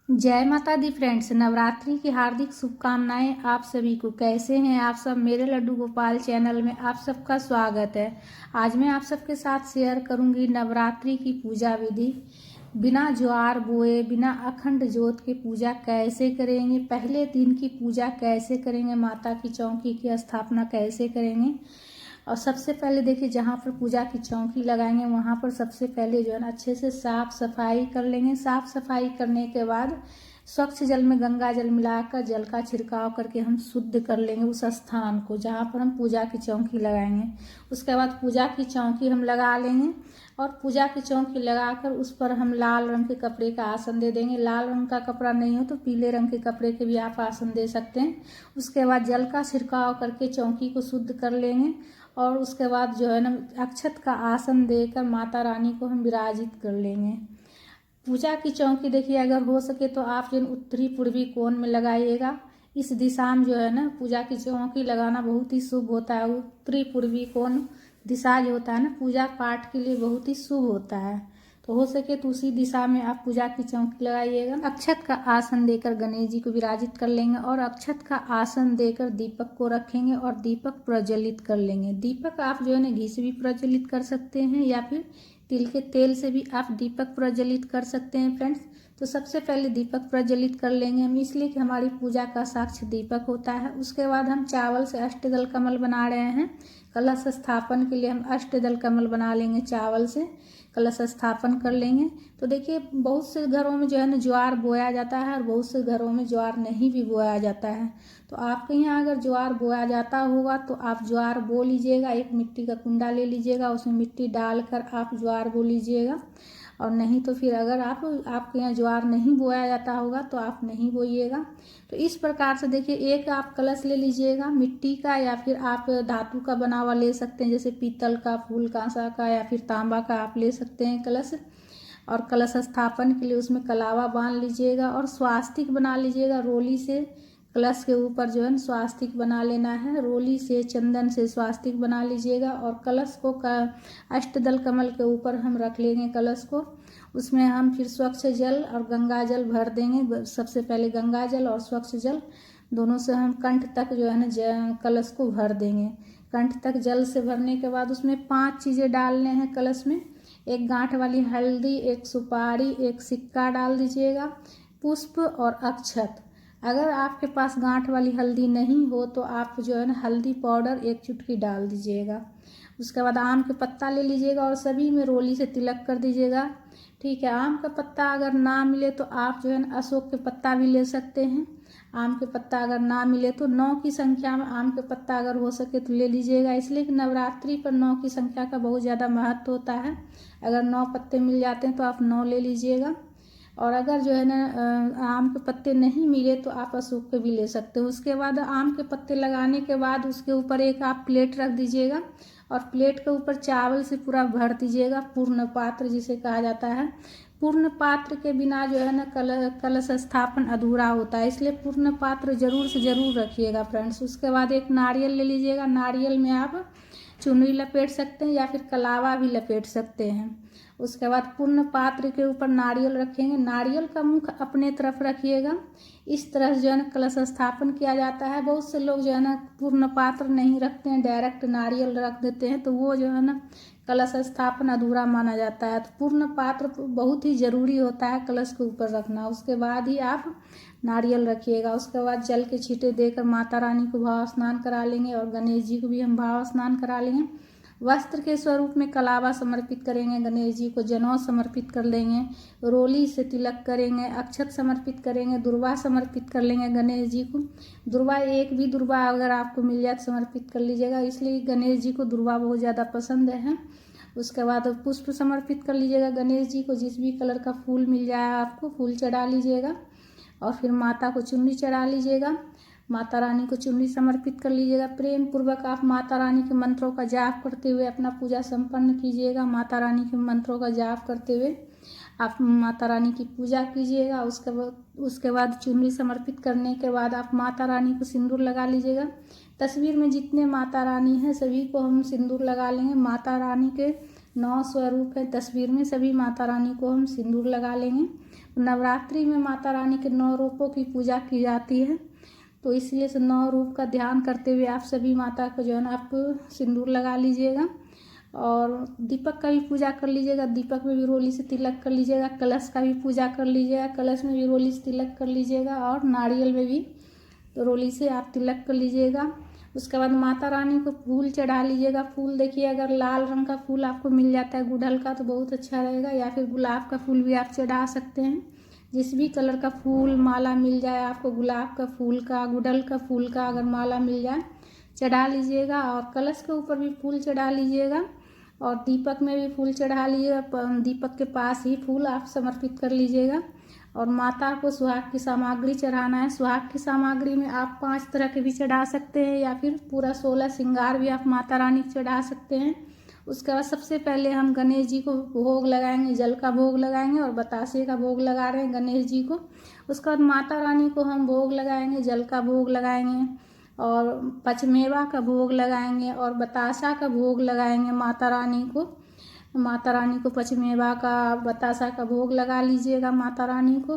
जय माता दी फ्रेंड्स, नवरात्रि की हार्दिक शुभकामनाएं आप सभी को। कैसे हैं आप सब? मेरे लड्डू गोपाल चैनल में आप सबका स्वागत है। आज मैं आप सबके साथ शेयर करूंगी नवरात्रि की पूजा विधि। बिना ज्वार बोए, बिना अखंड ज्योत के पूजा कैसे करेंगे, पहले दिन की पूजा कैसे करेंगे, माता की चौकी की स्थापना कैसे करेंगे। और सबसे पहले देखिए, जहाँ पर पूजा की चौकी लगाएंगे वहाँ पर सबसे पहले जो है ना अच्छे से साफ सफाई कर लेंगे। साफ सफाई करने के बाद स्वच्छ जल में गंगा जल मिलाकर जल का छिड़काव करके हम शुद्ध कर लेंगे उस स्थान को जहाँ पर हम पूजा की चौकी लगाएंगे। उसके बाद पूजा की चौकी हम लगा लेंगे और पूजा की चौकी लगाकर उस पर हम लाल रंग के कपड़े का आसन दे देंगे। लाल रंग का कपड़ा नहीं हो तो पीले रंग के कपड़े के भी आप आसन दे सकते हैं। उसके बाद जल का छिड़काव करके चौकी को शुद्ध कर लेंगे और उसके बाद जो है ना अक्षत का आसन देकर माता रानी को हम विराजित कर लेंगे। पूजा की चौकी देखिए, अगर हो सके तो आप जो उत्तरी पूर्वी कोण में लगाइएगा। इस दिशा में जो है ना पूजा की चौकी लगाना बहुत ही शुभ होता है। उत्तरी पूर्वी कोण दिशा जो होता है ना पूजा पाठ के लिए बहुत ही शुभ होता है। तो हो सके तो उसी दिशा में आप पूजा की चौकी लगाइएगा। अक्षत का आसन देकर गणेश जी को विराजित कर लेंगे और अक्षत का आसन देकर दीपक को रखेंगे और दीपक प्रज्वलित कर लेंगे। दीपक आप जो है ना घी से भी प्रज्वलित कर सकते हैं या फिर तिल के तेल से भी आप दीपक प्रज्वलित कर सकते हैं फ्रेंड्स। तो सबसे पहले दीपक प्रज्वलित कर लेंगे हम, इसलिए कि हमारी पूजा का साक्ष्य दीपक होता है। उसके बाद हम चावल से अष्टदल कमल बना रहे हैं। कलश स्थापन के लिए हम अष्टदल कमल बना लेंगे, चावल से कलश स्थापन कर लेंगे। तो देखिए, बहुत से घरों में जो है ना ज्वार बोया जाता है और बहुत से घरों में ज्वार नहीं भी बोया जाता है। तो आपके यहाँ अगर ज्वार बोया जाता होगा तो आप ज्वार बो लीजिएगा। एक मिट्टी का कुंडा ले लीजिएगा, उसमें मिट्टी डालकर आप ज्वार बो लीजिएगा। और नहीं तो फिर अगर आपके यहाँ ज्वार नहीं बोया जाता होगा तो आप नहीं बोइएगा। तो इस प्रकार से देखिए, एक आप कलश ले लीजिएगा मिट्टी का या फिर आप धातु का बना हुआ ले सकते हैं, जैसे पीतल का, फूल कांसा का या फिर तांबा का आप ले सकते हैं कलश। और कलश स्थापन के लिए उसमें कलावा बांध लीजिएगा और स्वास्तिक बना लीजिएगा रोली से। कलश के ऊपर जो है स्वास्तिक बना लेना है, रोली से चंदन से स्वास्तिक बना लीजिएगा। और कलश को अष्टदल कमल के ऊपर हम रख लेंगे कलश को। उसमें हम फिर स्वच्छ जल और गंगा जल भर देंगे। सबसे पहले गंगा जल और स्वच्छ जल दोनों से हम कंठ तक जो है ना कलश को भर देंगे। कंठ तक जल से भरने के बाद उसमें 5 चीज़ें डालने हैं कलश में। एक गांठ वाली हल्दी, एक सुपारी, एक सिक्का डाल दीजिएगा, पुष्प और अक्षत। अगर आपके पास गांठ वाली हल्दी नहीं हो तो आप जो है ना हल्दी पाउडर 1 चुटकी डाल दीजिएगा। उसके बाद आम के पत्ता ले लीजिएगा और सभी में रोली से तिलक कर दीजिएगा। ठीक है, आम का पत्ता अगर ना मिले तो आप जो है ना अशोक के पत्ता भी ले सकते हैं। आम के पत्ता अगर ना मिले तो 9 की संख्या में आम के पत्ता अगर हो सके तो ले लीजिएगा, इसलिए कि नवरात्रि पर 9 की संख्या का बहुत ज़्यादा महत्व होता है। अगर 9 पत्ते मिल जाते हैं तो आप 9 ले लीजिएगा। और अगर जो है ना आम के पत्ते नहीं मिले तो आप अशोक के भी ले सकते हो। उसके बाद आम के पत्ते लगाने के बाद उसके ऊपर एक आप प्लेट रख दीजिएगा और प्लेट के ऊपर चावल से पूरा भर दीजिएगा। पूर्ण पात्र जिसे कहा जाता है। पूर्ण पात्र के बिना जो है ना कलश स्थापन अधूरा होता है, इसलिए पूर्ण पात्र जरूर से जरूर रखिएगा फ्रेंड्स। उसके बाद एक नारियल ले लीजिएगा। नारियल में आप चुनरी लपेट सकते हैं या फिर कलावा भी लपेट सकते हैं। उसके बाद पूर्ण पात्र के ऊपर नारियल रखेंगे। नारियल का मुख अपने तरफ रखिएगा। इस तरह जो है ना कलश स्थापन किया जाता है। बहुत से लोग जो है ना पूर्ण पात्र नहीं रखते हैं, डायरेक्ट नारियल रख देते हैं, तो वो जो है ना कलश स्थापन अधूरा माना जाता है। तो पूर्ण पात्र बहुत ही जरूरी होता है कलश के ऊपर रखना। उसके बाद ही आप नारियल रखिएगा। उसके बाद जल के छींटे देकर माता रानी को भाव स्नान करा लेंगे और गणेश जी को भी हम भाव स्नान करा लेंगे। वस्त्र के स्वरूप में कलावा समर्पित करेंगे गणेश जी को, जनेऊ समर्पित कर लेंगे, रोली से तिलक करेंगे, अक्षत समर्पित करेंगे, दुर्वा समर्पित कर लेंगे गणेश जी को। दुर्वा एक भी दुर्वा अगर आपको मिल जाए तो समर्पित कर लीजिएगा, इसलिए गणेश जी को दुर्वा बहुत ज़्यादा पसंद है। उसके बाद पुष्प समर्पित कर लीजिएगा गणेश जी को। जिस भी कलर का फूल मिल जाए आपको फूल चढ़ा लीजिएगा और फिर माता को चुन्नी चढ़ा लीजिएगा। माता रानी को चुन्नी समर्पित कर लीजिएगा। प्रेम पूर्वक आप माता रानी के मंत्रों का जाप करते हुए अपना पूजा संपन्न कीजिएगा। माता रानी के मंत्रों का जाप करते हुए आप माता रानी की पूजा कीजिएगा। उसके बाद चुन्नी समर्पित करने के बाद आप माता रानी को सिंदूर लगा लीजिएगा। तस्वीर में जितने माता रानी हैं सभी को हम सिंदूर लगा लेंगे। माता रानी के 9 स्वरूप है तस्वीर में, सभी माता रानी को हम सिंदूर लगा लेंगे। नवरात्रि में माता रानी के 9 रूपों की पूजा की जाती है, तो इसलिए 9 रूप का ध्यान करते हुए आप सभी माता को जो है ना आप सिंदूर लगा लीजिएगा और दीपक का भी पूजा कर लीजिएगा। दीपक में भी रोली से तिलक कर लीजिएगा। कलश का भी पूजा कर लीजिएगा, कलश में भी रोली से तिलक कर लीजिएगा और नारियल में भी तो रोली से आप तिलक कर लीजिएगा। उसके बाद माता रानी को फूल चढ़ा लीजिएगा। फूल देखिए, अगर लाल रंग का फूल आपको मिल जाता है गुड़हल का तो बहुत अच्छा रहेगा, या फिर गुलाब का फूल भी आप चढ़ा सकते हैं। जिस भी कलर का फूल माला मिल जाए आपको, गुलाब का फूल का, गुड़हल का फूल का अगर माला मिल जाए चढ़ा लीजिएगा। और कलश के ऊपर भी फूल चढ़ा लीजिएगा और दीपक में भी फूल चढ़ा लीजिएगा। दीपक के पास ही फूल आप समर्पित कर लीजिएगा। और माता को सुहाग की सामग्री चढ़ाना है। सुहाग की सामग्री में आप 5 तरह के भी चढ़ा सकते हैं या फिर पूरा 16 श्रृंगार भी आप माता रानी को चढ़ा सकते हैं। उसके बाद सबसे पहले हम गणेश जी को भोग लगाएंगे, जल का भोग लगाएंगे और बतासे का भोग लगा रहे हैं गणेश जी को। उसके बाद माता रानी को हम भोग लगाएंगे, जल का भोग लगाएंगे और पचमेवा का भोग लगाएंगे और बतासा का भोग लगाएंगे माता रानी को। माता रानी को पचमेवा का, बतासा का भोग लगा लीजिएगा माता रानी को।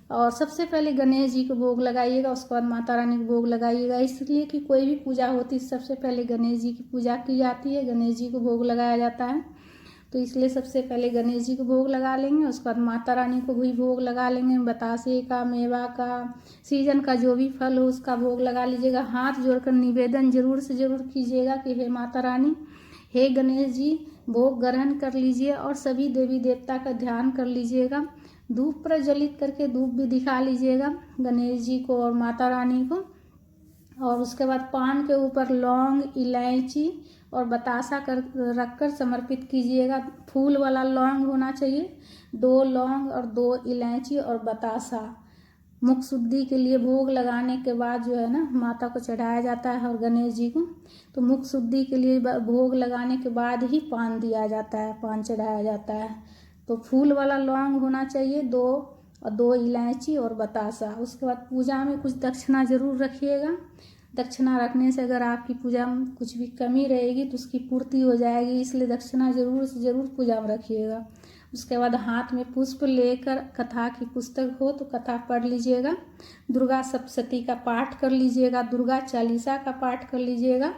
और सबसे पहले गणेश जी को भोग लगाइएगा, उसके बाद माता रानी को भोग लगाइएगा। इसलिए कि कोई भी पूजा होती है सबसे पहले गणेश जी की पूजा की जाती है, गणेश जी को भोग लगाया जाता है, तो इसलिए सबसे पहले गणेश जी को भोग लगा लेंगे। उसके बाद माता रानी को भी भोग लगा लेंगे। बतासे का, मेवा का, सीजन का जो भी फल हो उसका भोग लगा लीजिएगा। हाथ जोड़कर निवेदन जरूर से जरूर कीजिएगा कि हे माता रानी, हे गणेश जी, भोग ग्रहण कर लीजिए और सभी देवी देवता का ध्यान कर लीजिएगा। धूप प्रज्वलित करके धूप भी दिखा लीजिएगा गणेश जी को और माता रानी को। और उसके बाद पान के ऊपर लौंग, इलायची और बतासा कर रखकर समर्पित कीजिएगा। फूल वाला लौंग होना चाहिए, 2 लौंग और 2 इलायची और बतासा। मुख शुद्धि के लिए भोग लगाने के बाद जो है ना माता को चढ़ाया जाता है और गणेश जी को, तो मुख शुद्धि के लिए भोग लगाने के बाद ही पान दिया जाता है, पान चढ़ाया जाता है। तो फूल वाला लौंग होना चाहिए 2 और 2 इलायची और बतासा। उसके बाद पूजा में कुछ दक्षिणा जरूर रखिएगा। दक्षिणा रखने से अगर आपकी पूजा में कुछ भी कमी रहेगी तो उसकी पूर्ति हो जाएगी, इसलिए दक्षिणा जरूर से जरूर पूजा में रखिएगा। उसके बाद हाथ में पुष्प लेकर कथा की पुस्तक हो तो कथा पढ़ लीजिएगा। दुर्गा सप्तशती का पाठ कर लीजिएगा, दुर्गा चालीसा का पाठ कर लीजिएगा।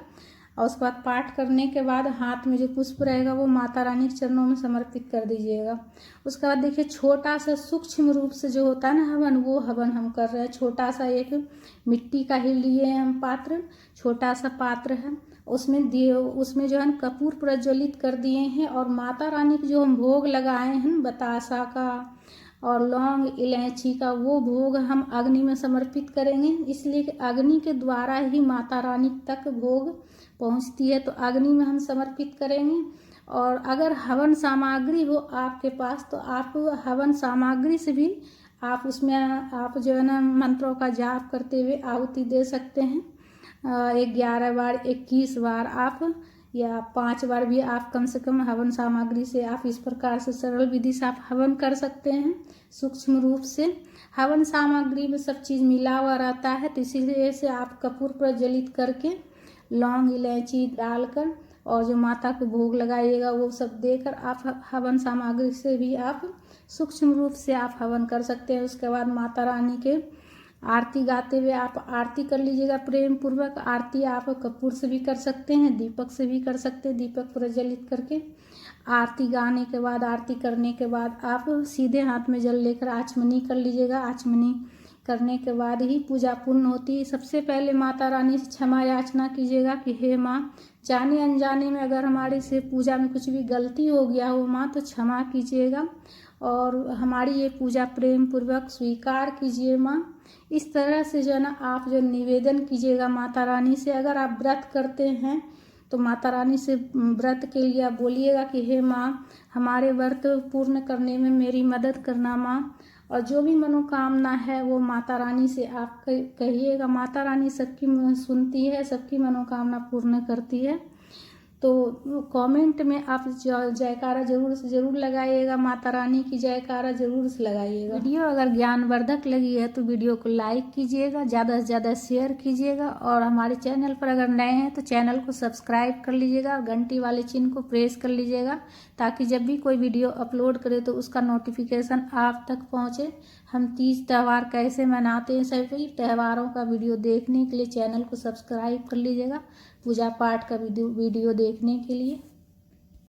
और उसके बाद पाठ करने के बाद हाथ में जो पुष्प रहेगा वो माता रानी के चरणों में समर्पित कर दीजिएगा। उसके बाद देखिए छोटा सा सूक्ष्म रूप से जो होता है ना हवन, वो हवन हम कर रहे हैं। छोटा सा एक मिट्टी का ही लिए हैं हम पात्र, छोटा सा पात्र है, उसमें जो है कपूर प्रज्वलित कर दिए हैं और माता रानी के जो हम भोग लगाए हैं बतासा का और लौंग, इलायची का, वो भोग हम अग्नि में समर्पित करेंगे। इसलिए कि अग्नि के द्वारा ही माता रानी तक भोग पहुंचती है, तो अग्नि में हम समर्पित करेंगे। और अगर हवन सामग्री हो आपके पास तो आप हवन सामग्री से भी आप उसमें आप जो है ना मंत्रों का जाप करते हुए आहुति दे सकते हैं। 11 बार, 21 बार आप या 5 बार भी आप कम से कम हवन सामग्री से आप इस प्रकार से सरल विधि से आप हवन कर सकते हैं। सूक्ष्म रूप से हवन सामग्री में सब चीज़ मिला हुआ रहता है, तो इसीलिए से आप कपूर प्रज्वलित करके लौंग, इलायची डालकर और जो माता को भोग लगाइएगा वो सब देकर आप हवन सामग्री से भी आप सूक्ष्म रूप से आप हवन कर सकते हैं। उसके बाद माता रानी के आरती गाते हुए आप आरती कर लीजिएगा प्रेम पूर्वक। आरती आप कपूर से भी कर सकते हैं, दीपक से भी कर सकते हैं, दीपक प्रज्वलित करके। आरती गाने के बाद, आरती करने के बाद आप सीधे हाथ में जल लेकर आचमनी कर लीजिएगा। आचमनी करने के बाद ही पूजा पूर्ण होती है। सबसे पहले माता रानी से क्षमा याचना कीजिएगा कि हे माँ, जाने अनजाने में अगर हमारी से पूजा में कुछ भी गलती हो गया हो माँ तो क्षमा कीजिएगा और हमारी ये पूजा प्रेम पूर्वक स्वीकार कीजिए माँ। इस तरह से जो है ना आप जो निवेदन कीजिएगा माता रानी से। अगर आप व्रत करते हैं तो माता रानी से व्रत के लिए आप बोलिएगा कि हे माँ, हमारे व्रत पूर्ण करने में मेरी मदद करना माँ। और जो भी मनोकामना है वो माता रानी से आप कहिएगा। माता रानी सबकी सुनती है, सबकी मनोकामना पूर्ण करती है। तो कमेंट में आप जयकारा जरूर से ज़रूर लगाइएगा, माता रानी की जयकारा जरूर से लगाइएगा। वीडियो अगर ज्ञानवर्धक लगी है तो वीडियो को लाइक कीजिएगा, ज़्यादा से ज़्यादा शेयर कीजिएगा, और हमारे चैनल पर अगर नए हैं तो चैनल को सब्सक्राइब कर लीजिएगा और घंटी वाले चिन्ह को प्रेस कर लीजिएगा, ताकि जब भी कोई वीडियो अपलोड करे तो उसका नोटिफिकेशन आप तक पहुँचे। हम तीज त्यौहार कैसे मनाते हैं, सभी त्योहारों का वीडियो देखने के लिए चैनल को सब्सक्राइब कर लीजिएगा, पूजा पाठ का वीडियो देखने के लिए।